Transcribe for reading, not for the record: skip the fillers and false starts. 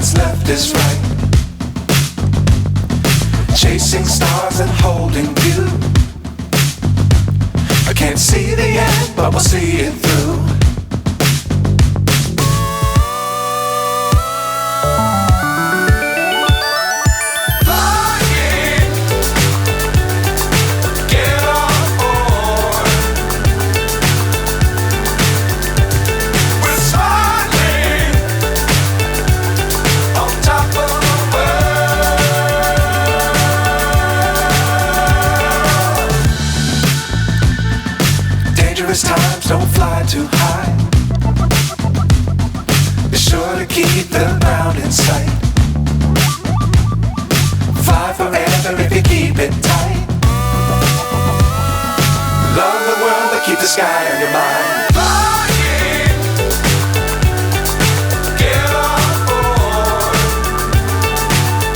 what's left is right. Chasing stars and holding you. I can't see the end, but we'll see it through. Times don't fly too high. Be sure to keep the ground in sight. Fly forever if you keep it tight. Love the world but keep the sky on your mind.